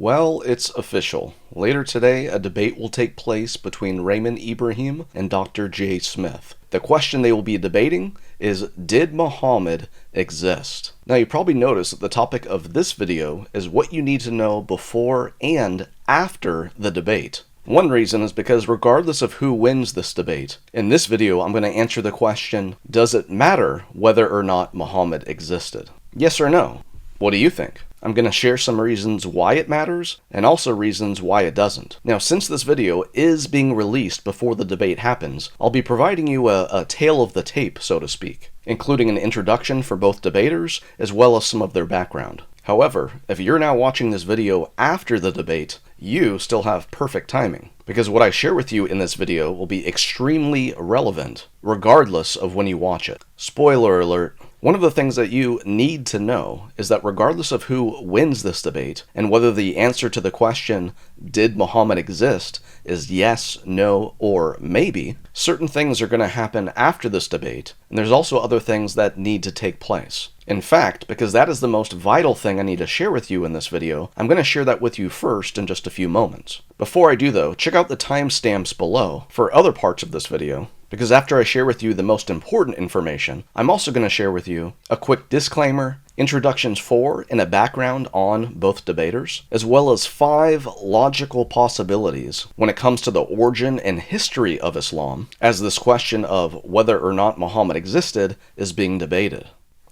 Well, it's official. Later today, a debate will take place between Raymond Ibrahim and Dr. J. Smith. The question they will be debating is, did Muhammad exist? Now, you probably noticed that the topic of this video is what you need to know before and after the debate. One reason is because regardless of who wins this debate, in this video I'm going to answer the question, does it matter whether or not Muhammad existed? Yes or no? What do you think? I'm going to share some reasons why it matters, and also reasons why it doesn't. Now, since this video is being released before the debate happens, I'll be providing you a tale of the tape, so to speak, including an introduction for both debaters, as well as some of their background. However, if you're now watching this video after the debate, you still have perfect timing, because what I share with you in this video will be extremely relevant, regardless of when you watch it. Spoiler alert. One of the things that you need to know is that regardless of who wins this debate, and whether the answer to the question, did Muhammad exist, is yes, no, or maybe, certain things are going to happen after this debate, and there's also other things that need to take place. In fact, because that is the most vital thing I need to share with you in this video, I'm going to share that with you first in just a few moments. Before I do though, check out the timestamps below for other parts of this video, because after I share with you the most important information, I'm also going to share with you a quick disclaimer, introductions for and a background on both debaters, as well as 5 logical possibilities when it comes to the origin and history of Islam, as this question of whether or not Muhammad existed is being debated.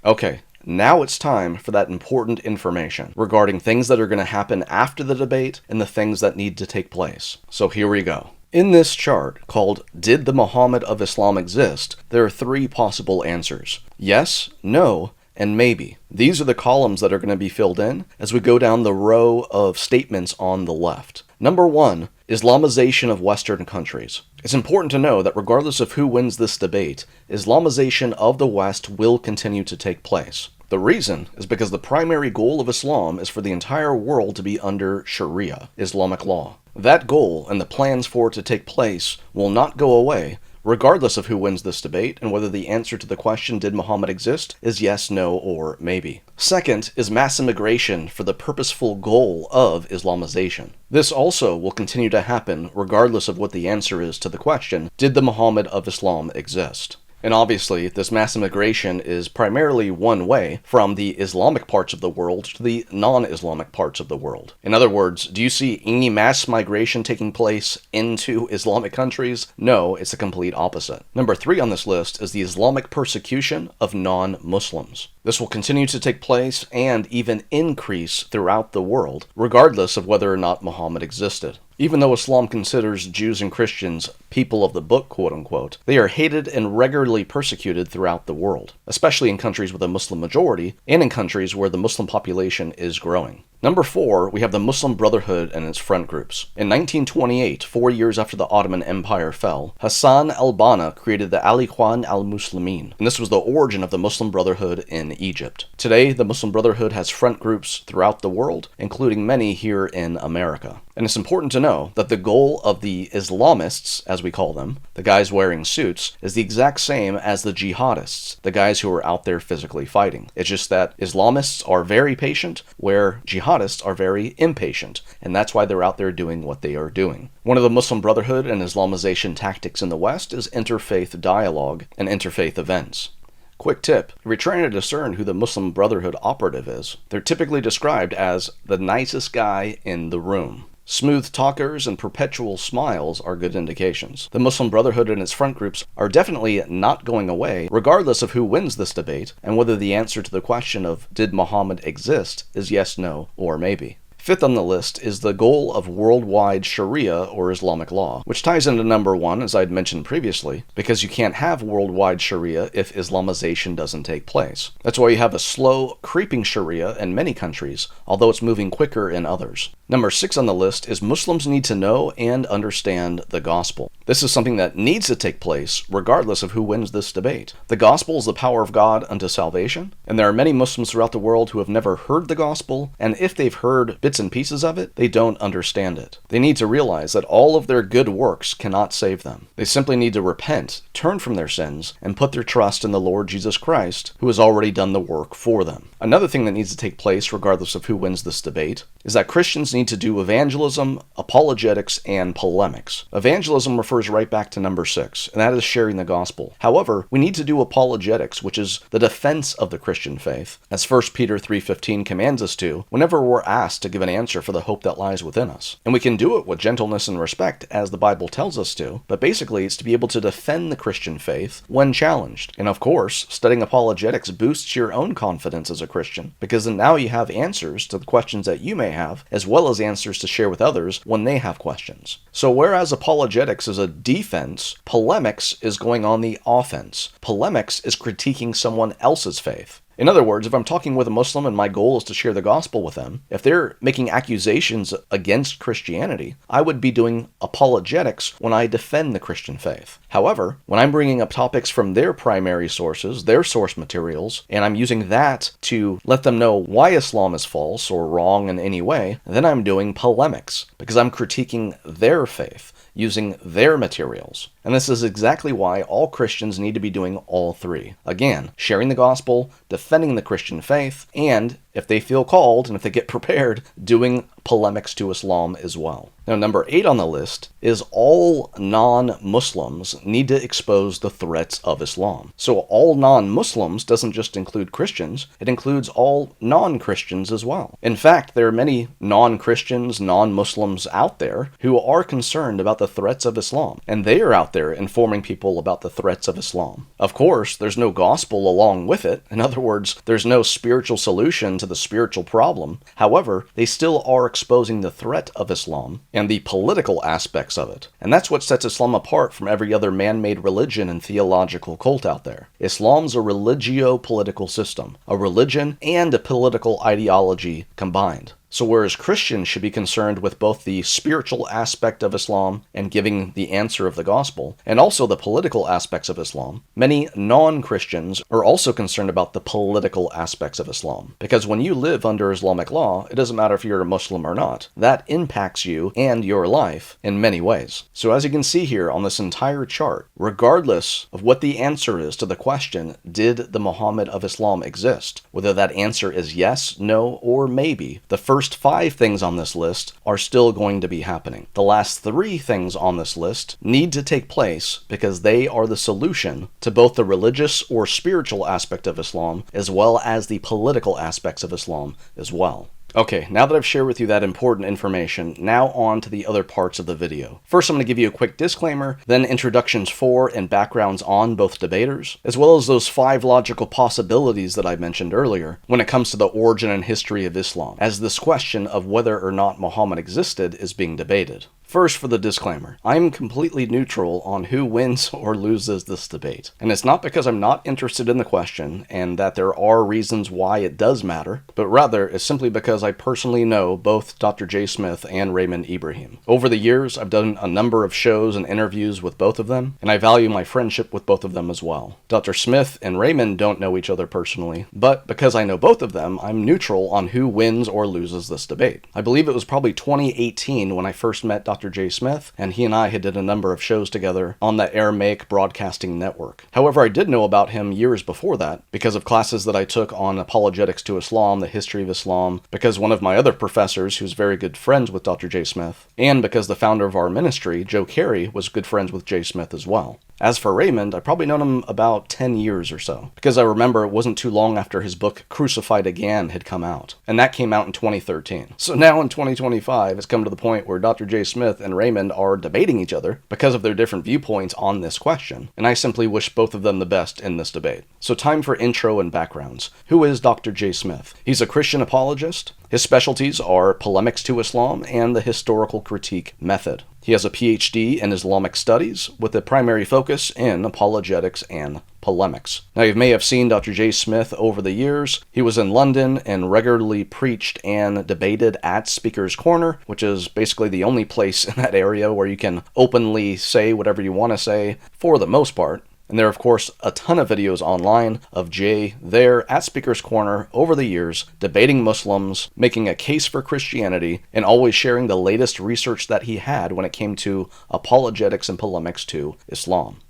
Okay, now it's time for that important information regarding things that are going to happen after the debate and the things that need to take place. So here we go. In this chart, called Did the Muhammad of Islam Exist?, there are 3 possible answers. Yes, no, and maybe. These are the columns that are going to be filled in as we go down the row of statements on the left. Number 1, Islamization of Western countries. It's important to know that regardless of who wins this debate, Islamization of the West will continue to take place. The reason is because the primary goal of Islam is for the entire world to be under Sharia, Islamic law. That goal and the plans for it to take place will not go away, regardless of who wins this debate and whether the answer to the question, did Muhammad exist, is yes, no, or maybe. Second is mass immigration for the purposeful goal of Islamization. This also will continue to happen regardless of what the answer is to the question, did the Muhammad of Islam exist? And obviously, this mass immigration is primarily one way from the Islamic parts of the world to the non-Islamic parts of the world. In other words, do you see any mass migration taking place into Islamic countries? No, it's the complete opposite. Number 3 on this list is the Islamic persecution of non-Muslims. This will continue to take place and even increase throughout the world, regardless of whether or not Muhammad existed. Even though Islam considers Jews and Christians people of the book, quote-unquote, they are hated and regularly persecuted throughout the world, especially in countries with a Muslim majority and in countries where the Muslim population is growing. Number 4, we have the Muslim Brotherhood and its front groups. In 1928, 4 years after the Ottoman Empire fell, Hassan al-Banna created the Al-Ikhwan al-Muslimin, and this was the origin of the Muslim Brotherhood in Egypt. Today, the Muslim Brotherhood has front groups throughout the world, including many here in America. And it's important to know that the goal of the Islamists, as we call them, the guys wearing suits, is the exact same as the jihadists, the guys who are out there physically fighting. It's just that Islamists are very patient, where jihadists are very impatient, and that's why they're out there doing what they are doing. One of the Muslim Brotherhood and Islamization tactics in the West is interfaith dialogue and interfaith events. Quick tip, if you're trying to discern who the Muslim Brotherhood operative is, they're typically described as the nicest guy in the room. Smooth talkers and perpetual smiles are good indications. The Muslim Brotherhood and its front groups are definitely not going away, regardless of who wins this debate, and whether the answer to the question of did Muhammad exist is yes, no, or maybe. 5th on the list is the goal of worldwide Sharia or Islamic law, which ties into number 1, as I'd mentioned previously, because you can't have worldwide Sharia if Islamization doesn't take place. That's why you have a slow, creeping Sharia in many countries, although it's moving quicker in others. Number 6 on the list is Muslims need to know and understand the gospel. This is something that needs to take place regardless of who wins this debate. The gospel is the power of God unto salvation, and there are many Muslims throughout the world who have never heard the gospel, and if they've heard bits bits and pieces of it, they don't understand it. They need to realize that all of their good works cannot save them. They simply need to repent, turn from their sins, and put their trust in the Lord Jesus Christ, who has already done the work for them. Another thing that needs to take place, regardless of who wins this debate, is that Christians need to do evangelism, apologetics, and polemics. Evangelism refers right back to number 6, and that is sharing the gospel. However, we need to do apologetics, which is the defense of the Christian faith, as 1 Peter 3:15 commands us to, whenever we're asked to give an answer for the hope that lies within us. And we can do it with gentleness and respect, as the Bible tells us to, but basically it's to be able to defend the Christian faith when challenged. And of course, studying apologetics boosts your own confidence as a Christian, because then now you have answers to the questions that you may have, as well as answers to share with others when they have questions. So whereas apologetics is a defense, polemics is going on the offense. Polemics is critiquing someone else's faith. In other words, if I'm talking with a Muslim and my goal is to share the gospel with them, if they're making accusations against Christianity, I would be doing apologetics when I defend the Christian faith. However, when I'm bringing up topics from their primary sources, their source materials, and I'm using that to let them know why Islam is false or wrong in any way, then I'm doing polemics, because I'm critiquing their faith, using their materials. And this is exactly why all Christians need to be doing all three. Again, sharing the gospel, defending the Christian faith, and, if they feel called and if they get prepared, doing polemics to Islam as well. Now, number 8 on the list is all non-Muslims need to expose the threats of Islam. So all non-Muslims doesn't just include Christians, it includes all non-Christians as well. In fact, there are many non-Christians, non-Muslims out there who are concerned about the threats of Islam, and they are out there informing people about the threats of Islam. Of course, there's no gospel along with it. In other words, there's no spiritual solution to the spiritual problem. However, they still are exposing the threat of Islam and the political aspects of it. And that's what sets Islam apart from every other man-made religion and theological cult out there. Islam's a religio-political system, a religion and a political ideology combined. So whereas Christians should be concerned with both the spiritual aspect of Islam and giving the answer of the gospel, and also the political aspects of Islam, many non-Christians are also concerned about the political aspects of Islam. Because when you live under Islamic law, it doesn't matter if you're a Muslim or not. That impacts you and your life in many ways. So as you can see here on this entire chart, regardless of what the answer is to the question, did the Muhammad of Islam exist? Whether that answer is yes, no, or maybe, the first 5 things on this list are still going to be happening. The last 3 things on this list need to take place because they are the solution to both the religious or spiritual aspect of Islam as well as the political aspects of Islam as well. Okay, now that I've shared with you that important information, now on to the other parts of the video. First, I'm going to give you a quick disclaimer, then introductions for and backgrounds on both debaters, as well as those 5 logical possibilities that I mentioned earlier when it comes to the origin and history of Islam, as this question of whether or not Muhammad existed is being debated. First, for the disclaimer, I'm completely neutral on who wins or loses this debate. And it's not because I'm not interested in the question and that there are reasons why it does matter, but rather it's simply because I personally know both Dr. J. Smith and Raymond Ibrahim. Over the years, I've done a number of shows and interviews with both of them, and I value my friendship with both of them as well. Dr. Smith and Raymond don't know each other personally, but because I know both of them, I'm neutral on who wins or loses this debate. I believe it was probably 2018 when I first met Dr. J. Smith, and he and I had did a number of shows together on the Aramaic Broadcasting Network. However, I did know about him years before that because of classes that I took on apologetics to Islam, the history of Islam, because one of my other professors, who's very good friends with Dr. J. Smith, and because the founder of our ministry, Joe Carey, was good friends with J. Smith as well. As for Raymond, I've probably known him about 10 years or so, because I remember it wasn't too long after his book Crucified Again had come out, and that came out in 2013. So now in 2025, it's come to the point where Dr. J. Smith and Raymond are debating each other because of their different viewpoints on this question, and I simply wish both of them the best in this debate. So time for intro and backgrounds. Who is Dr. J. Smith? He's a Christian apologist. His specialties are polemics to Islam and the historical critique method. He has a PhD in Islamic studies with a primary focus in apologetics and polemics. Now, you may have seen Dr. J. Smith over the years. He was in London and regularly preached and debated at Speaker's Corner, which is basically the only place in that area where you can openly say whatever you want to say for the most part. And there are, of course, a ton of videos online of Jay there at Speaker's Corner over the years, debating Muslims, making a case for Christianity, and always sharing the latest research that he had when it came to apologetics and polemics to Islam.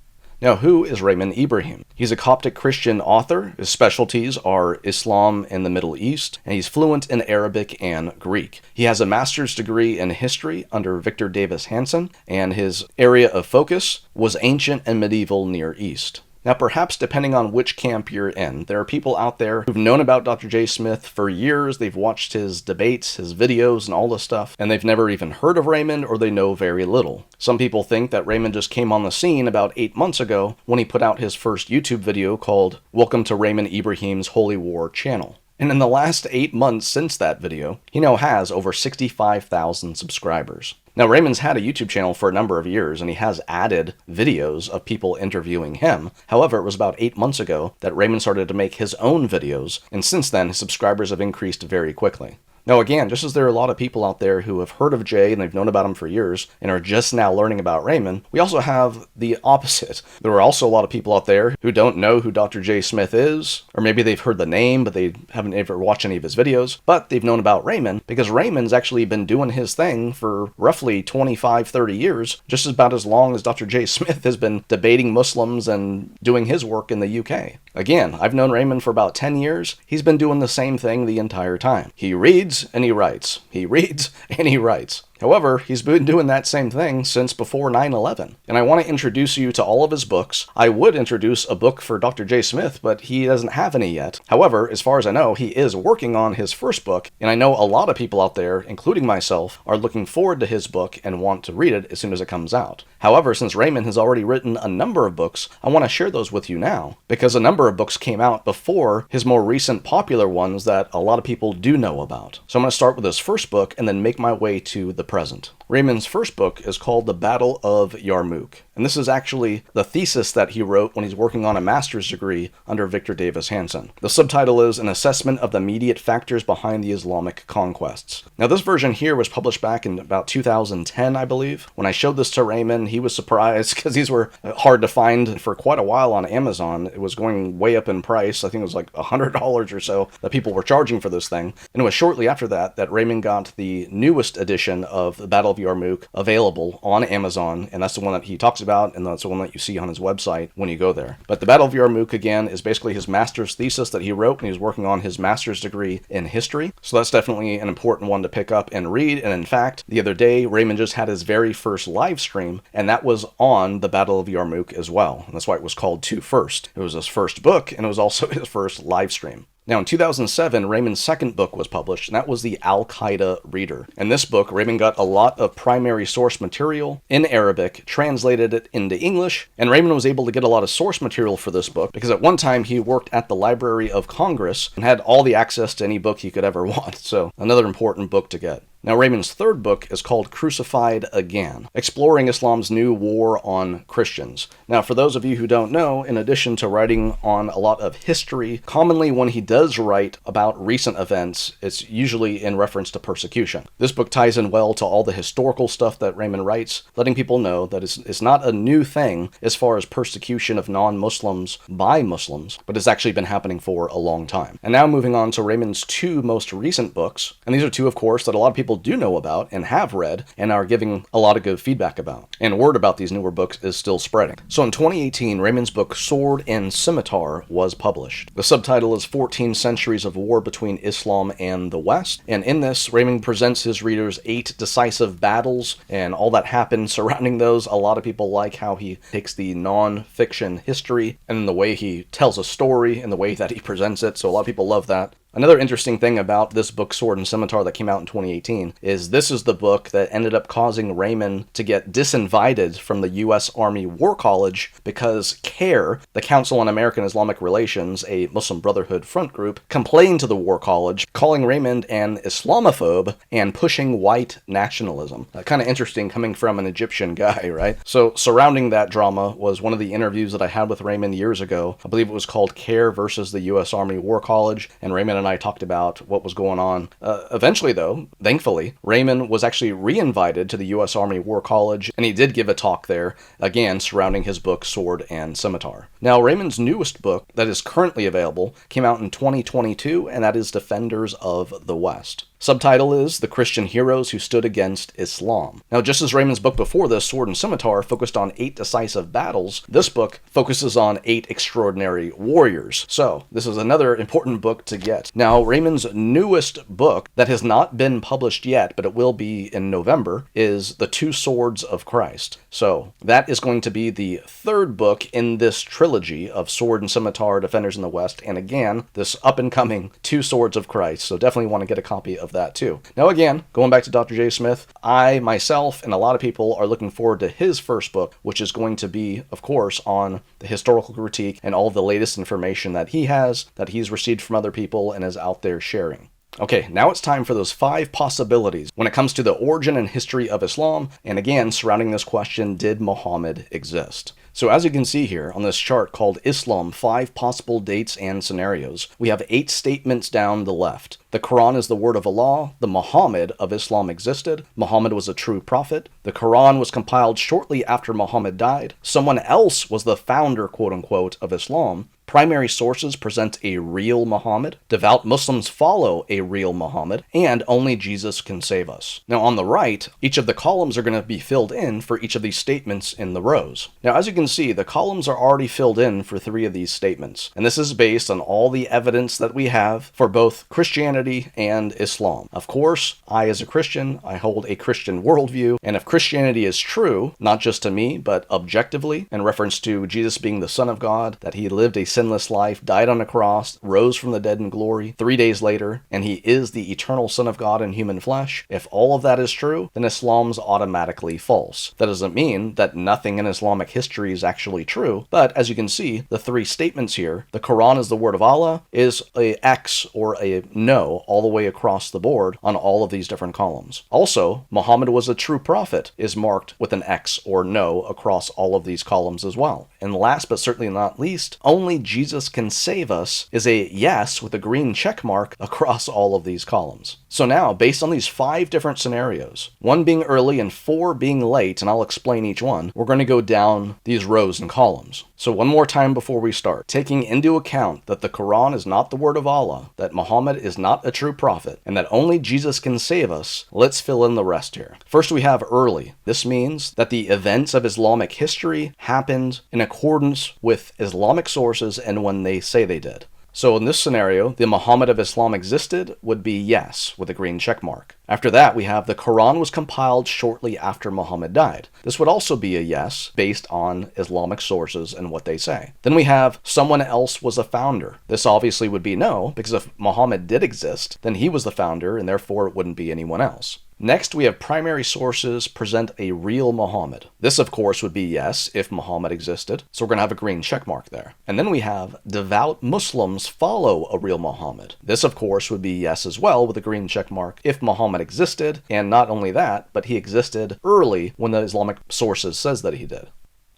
Now, who is Raymond Ibrahim? He's a Coptic Christian author. His specialties are Islam and the Middle East, and he's fluent in Arabic and Greek. He has a master's degree in history under Victor Davis Hanson, and his area of focus was ancient and medieval Near East. Now, perhaps depending on which camp you're in, there are people out there who've known about Dr. J. Smith for years. They've watched his debates, his videos, and all this stuff, and they've never even heard of Raymond, or they know very little. Some people think that Raymond just came on the scene about 8 months ago when he put out his first YouTube video called Welcome to Raymond Ibrahim's Holy War channel. And in the last 8 months since that video, he now has over 65,000 subscribers. Now, Raymond's had a YouTube channel for a number of years, and he has added videos of people interviewing him. However, it was about 8 months ago that Raymond started to make his own videos, and since then, his subscribers have increased very quickly. Now again, just as there are a lot of people out there who have heard of Jay and they've known about him for years and are just now learning about Raymond, we also have the opposite. There are also a lot of people out there who don't know who Dr. J. Smith is, or maybe they've heard the name but they haven't ever watched any of his videos, but they've known about Raymond because Raymond's actually been doing his thing for roughly 25, 30 years, just about as long as Dr. J. Smith has been debating Muslims and doing his work in the UK. Again, I've known Raymond for about 10 years. He's been doing the same thing the entire time. He reads and he writes. He reads and he writes. However, he's been doing that same thing since before 9/11. And I want to introduce you to all of his books. I would introduce a book for Dr. J. Smith, but he doesn't have any yet. However, as far as I know, he is working on his first book, and I know a lot of people out there, including myself, are looking forward to his book and want to read it as soon as it comes out. However, since Raymond has already written a number of books, I want to share those with you now, because a number of books came out before his more recent popular ones that a lot of people do know about. So I'm going to start with his first book and then make my way to the present. Raymond's first book is called The Battle of Yarmouk, and this is actually the thesis that he wrote when he's working on a master's degree under Victor Davis Hanson. The subtitle is An Assessment of the Immediate Factors Behind the Islamic Conquests. Now, this version here was published back in about 2010, I believe. When I showed this to Raymond, he was surprised because these were hard to find for quite a while on Amazon. It was going way up in price. I think it was like $100 or so that people were charging for this thing. And it was shortly after that that Raymond got the newest edition of The Battle of Yarmouk available on Amazon, and that's the one that he talks about, and that's the one that you see on his website when you go there. But The Battle of Yarmouk, again, is basically his master's thesis that he wrote when he was working on his master's degree in history. So that's definitely an important one to pick up and read. And in fact, the other day, Raymond just had his very first live stream, and that was on The Battle of Yarmouk as well. And that's why it was called Two First. It was his first book, and it was also his first live stream. Now, in 2007, Raymond's second book was published, and that was The Al-Qaeda Reader. In this book, Raymond got a lot of primary source material in Arabic, translated it into English, and Raymond was able to get a lot of source material for this book because at one time he worked at the Library of Congress and had all the access to any book he could ever want, so another important book to get. Now, Raymond's third book is called Crucified Again, exploring Islam's new war on Christians. Now, for those of you who don't know, in addition to writing on a lot of history, commonly when he does write about recent events, it's usually in reference to persecution. This book ties in well to all the historical stuff that Raymond writes, letting people know that it's not a new thing as far as persecution of non-Muslims by Muslims, but it's actually been happening for a long time. And now moving on to Raymond's two most recent books, and these are two, of course, that a lot of people do know about and have read and are giving a lot of good feedback about. And word about these newer books is still spreading. So in 2018, Raymond's book Sword and Scimitar was published. The subtitle is 14 Centuries of War Between Islam and the West. And in this, Raymond presents his readers 8 decisive battles and all that happened surrounding those. A lot of people like how he takes the non-fiction history and the way he tells a story and the way that he presents it. So a lot of people love that. Another interesting thing about this book, Sword and Scimitar, that came out in 2018, is this is the book that ended up causing Raymond to get disinvited from the U.S. Army War College because CARE, the Council on American Islamic Relations, a Muslim Brotherhood front group, complained to the War College, calling Raymond an Islamophobe and pushing white nationalism. Kind of interesting coming from an Egyptian guy, right? So surrounding that drama was one of the interviews that I had with Raymond years ago. I believe it was called CARE versus the U.S. Army War College, and Raymond and I talked about what was going on. Eventually, though, thankfully, Raymond was actually re-invited to the U.S. Army War College, and he did give a talk there, again, surrounding his book, Sword and Scimitar. Now, Raymond's newest book that is currently available came out in 2022, and that is Defenders of the West. Subtitle is The Christian Heroes Who Stood Against Islam. Now, just as Raymond's book before this, Sword and Scimitar, focused on 8 decisive battles, this book focuses on 8 extraordinary warriors. So, this is another important book to get. Now, Raymond's newest book, that has not been published yet, but it will be in November, is The Two Swords of Christ. So, that is going to be the 3rd book in this trilogy of Sword and Scimitar, Defenders in the West, and again, this up-and-coming Two Swords of Christ. So, definitely want to get a copy of that too. Now again, going back to Dr. J. Smith, I myself and a lot of people are looking forward to his first book, which is going to be, of course, on the historical critique and all the latest information that he has, that he's received from other people and is out there sharing. Okay, now it's time for those 5 possibilities when it comes to the origin and history of Islam, and again, surrounding this question, did Muhammad exist? So as you can see here on this chart called Islam, 5 possible dates and scenarios, we have 8 statements down the left. The Quran is the word of Allah. The Muhammad of Islam existed. Muhammad was a true prophet. The Quran was compiled shortly after Muhammad died. Someone else was the founder, quote-unquote, of Islam. Primary sources present a real Muhammad. Devout Muslims follow a real Muhammad. And only Jesus can save us. Now on the right, each of the columns are going to be filled in for each of these statements in the rows. Now as you can see, the columns are already filled in for 3 of these statements. And this is based on all the evidence that we have for both Christianity and Islam. Of course, I as a Christian, I hold a Christian worldview. And if Christianity is true, not just to me, but objectively, in reference to Jesus being the Son of God, that he lived a sinless life, died on a cross, rose from the dead in glory 3 days later, and he is the eternal Son of God in human flesh. If all of that is true, then Islam's automatically false. That doesn't mean that nothing in Islamic history is actually true, but as you can see, the 3 statements here, the Quran is the word of Allah, is a X or a no all the way across the board on all of these different columns. Also, Muhammad was a true prophet is marked with an X or no across all of these columns as well. And last but certainly not least, only Jesus can save us is a yes with a green check mark across all of these columns. So now, based on these 5 different scenarios, 1 being early and 4 being late, and I'll explain each one, we're going to go down these rows and columns. So one more time before we start, taking into account that the Quran is not the word of Allah, that Muhammad is not a true prophet, and that only Jesus can save us, let's fill in the rest here. First we have early. This means that the events of Islamic history happened in accordance with Islamic sources and when they say they did. So in this scenario, the Muhammad of Islam existed would be yes, with a green check mark. After that, we have the Quran was compiled shortly after Muhammad died. This would also be a yes, based on Islamic sources and what they say. Then we have someone else was a founder. This obviously would be no, because if Muhammad did exist, then he was the founder, and therefore it wouldn't be anyone else. Next, we have primary sources present a real Muhammad. This, of course, would be yes if Muhammad existed, so we're going to have a green check mark there. And then we have devout Muslims follow a real Muhammad. This, of course, would be yes as well with a green check mark if Muhammad existed, and not only that, but he existed early when the Islamic sources says that he did.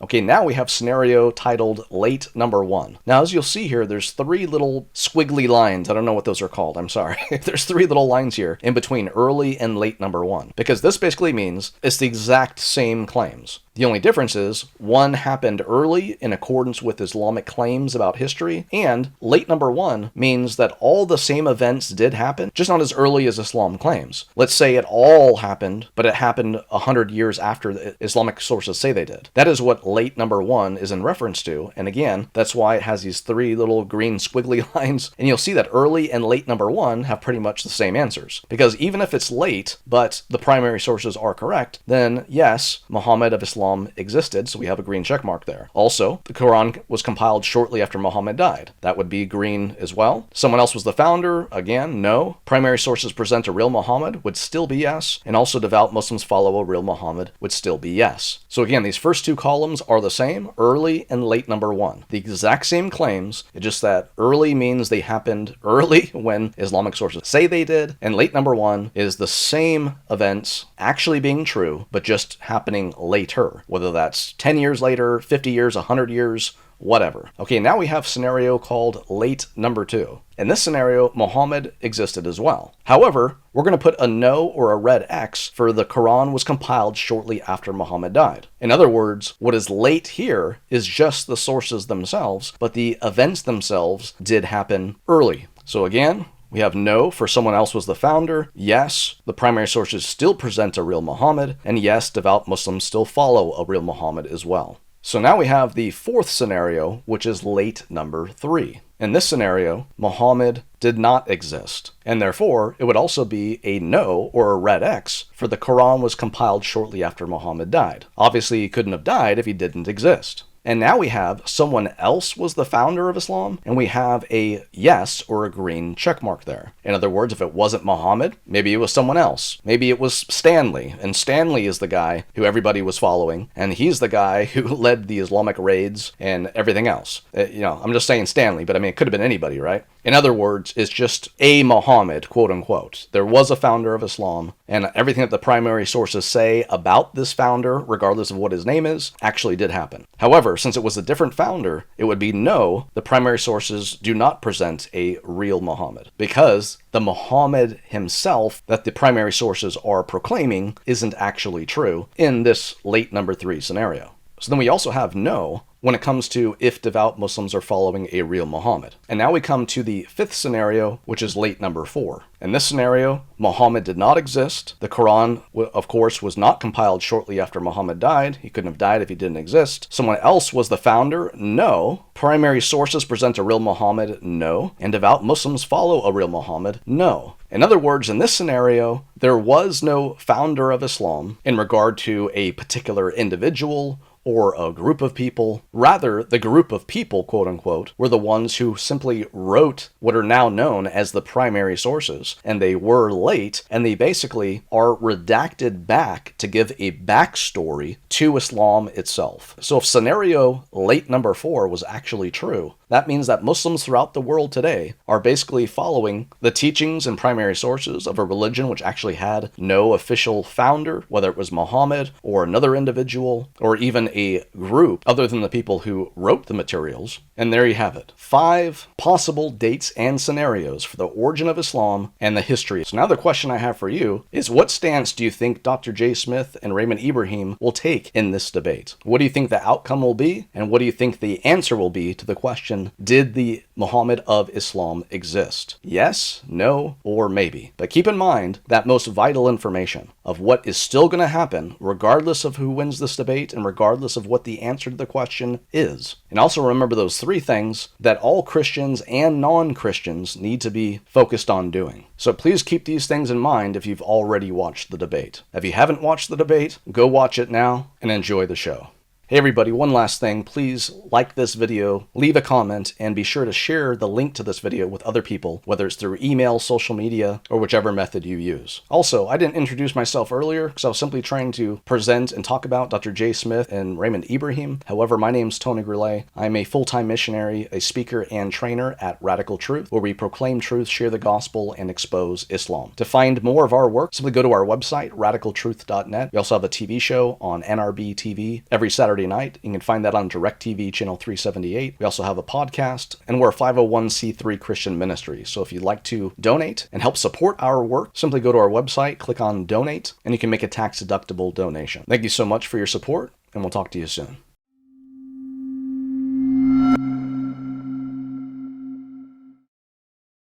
Okay, now we have scenario titled Late Number 1. Now, as you'll see here, there's 3 little squiggly lines. I don't know what those are called. I'm sorry. There's 3 little lines here in between early and late number 1, because this basically means it's the exact same claims. The only difference is, one happened early in accordance with Islamic claims about history, and late number 1 means that all the same events did happen, just not as early as Islam claims. Let's say it all happened, but it happened 100 years after the Islamic sources say they did. That is what late number 1 is in reference to, and again, that's why it has these 3 little green squiggly lines, and you'll see that early and late number 1 have pretty much the same answers. Because even if it's late, but the primary sources are correct, then yes, Muhammad of Islam existed, so we have a green check mark there. Also, the Quran was compiled shortly after Muhammad died. That would be green as well. Someone else was the founder, again, no. Primary sources present a real Muhammad would still be yes, and also devout Muslims follow a real Muhammad would still be yes. So again, these first 2 columns are the same, early and late number 1. The exact same claims, it's just that early means they happened early when Islamic sources say they did, and late number 1 is the same events actually being true, but just happening later. Whether that's 10 years later, 50 years, 100 years, whatever. Okay, now we have scenario called late number 2. In this scenario, Muhammad existed as well. However, we're going to put a no or a red X for the Quran was compiled shortly after Muhammad died. In other words, what is late here is just the sources themselves, but the events themselves did happen early. So again, we have no for someone else was the founder. Yes, the primary sources still present a real Muhammad. And yes, devout Muslims still follow a real Muhammad as well. So now we have the fourth scenario, which is late number 3. In this scenario, Muhammad did not exist, and therefore it would also be a no or a red X for the Quran was compiled shortly after Muhammad died. Obviously, he couldn't have died if he didn't exist. And now we have someone else was the founder of Islam, and we have a yes or a green check mark there. In other words, if it wasn't Muhammad, maybe it was someone else. Maybe it was Stanley, and Stanley is the guy who everybody was following, and he's the guy who led the Islamic raids and everything else. I'm just saying Stanley, but I mean, it could have been anybody, right? In other words, it's just a Muhammad, quote unquote. There was a founder of Islam, and everything that the primary sources say about this founder, regardless of what his name is, actually did happen. However, since it was a different founder, it would be no, the primary sources do not present a real Muhammad, because the Muhammad himself that the primary sources are proclaiming isn't actually true in this late number 3 scenario. So then we also have no when it comes to if devout Muslims are following a real Muhammad. And now we come to the 5th scenario, which is late number 4. In this scenario, Muhammad did not exist. The Quran, of course, was not compiled shortly after Muhammad died. He couldn't have died if he didn't exist. Someone else was the founder? No. Primary sources present a real Muhammad? No. And devout Muslims follow a real Muhammad? No. In other words, in this scenario, there was no founder of Islam in regard to a particular individual or a group of people. Rather, the group of people, quote unquote, were the ones who simply wrote what are now known as the primary sources, and they were late, and they basically are redacted back to give a backstory to Islam itself. So if scenario late number 4 was actually true, that means that Muslims throughout the world today are basically following the teachings and primary sources of a religion which actually had no official founder, whether it was Muhammad or another individual or even a group other than the people who wrote the materials. And there you have it. 5 possible dates and scenarios for the origin of Islam and the history. So now the question I have for you is, what stance do you think Dr. J. Smith and Raymond Ibrahim will take in this debate? What do you think the outcome will be? And what do you think the answer will be to the question, did the Muhammad of Islam exist? Yes, no, or maybe. But keep in mind that most vital information of what is still going to happen, regardless of who wins this debate and regardless of what the answer to the question is. And also remember those 3 things that all Christians and non-Christians need to be focused on doing. So please keep these things in mind if you've already watched the debate. If you haven't watched the debate, go watch it now and enjoy the show. Hey everybody, one last thing, please like this video, leave a comment, and be sure to share the link to this video with other people, whether it's through email, social media, or whichever method you use. Also, I didn't introduce myself earlier because I was simply trying to present and talk about Dr. J. Smith and Raymond Ibrahim. However, my name's Tony Gurule. I'm a full-time missionary, a speaker, and trainer at Radical Truth, where we proclaim truth, share the gospel, and expose Islam. To find more of our work, simply go to our website, radicaltruth.net. We also have a TV show on NRB TV every Saturday night. You can find that on DirecTV channel 378. We also have a podcast, and we're a 501c3 Christian ministry. So if you'd like to donate and help support our work, simply go to our website, click on donate, and you can make a tax-deductible donation. Thank you so much for your support, and we'll talk to you soon.